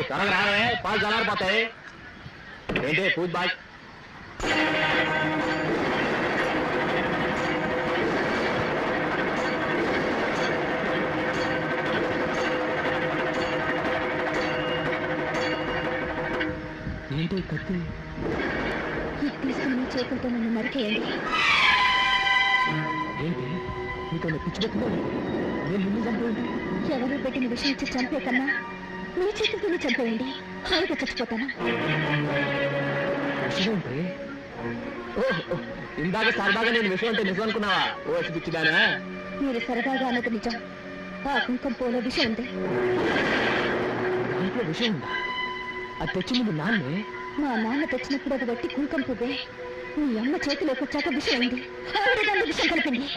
త్వరగా రావే, పాలు చల్లారిపోతాయి. ఏంటి పూజ బాయ్? ఏంటి కత్తి? తీసుకుని చేతులతో నన్ను నరికేయండి. ఏంటి నీకు పిచ్చి పెట్టిందా? నేను నిన్ను చంపేయండి. ఎవరో పెట్టిన విషయం ఇచ్చి చంపే కన్నా మీ చేతులతోనే చంపేయండి. హాయిగా చచ్చిపోతాను. విషయం ఏంటి? ఇందాక సరదాగా నేను విషయం అంటే నిజం అనుకున్నావా? ఓ పిచ్చిదానా? మీరు సరదాగా అన్నది నిజం. ఆ కుంకం పూలో విషయం ఉంది. దాంట్లో విషయం ఉందా? అది తెచ్చింది నాన్నే. మా నాన్న తెచ్చినప్పుడు అది బట్టి కుంకం పువ్వే. మీ అమ్మ చేతిలోకి వచ్చాక విషయం ఉంది. ఆవిడ దాంట్లో విషయం కలిపింది.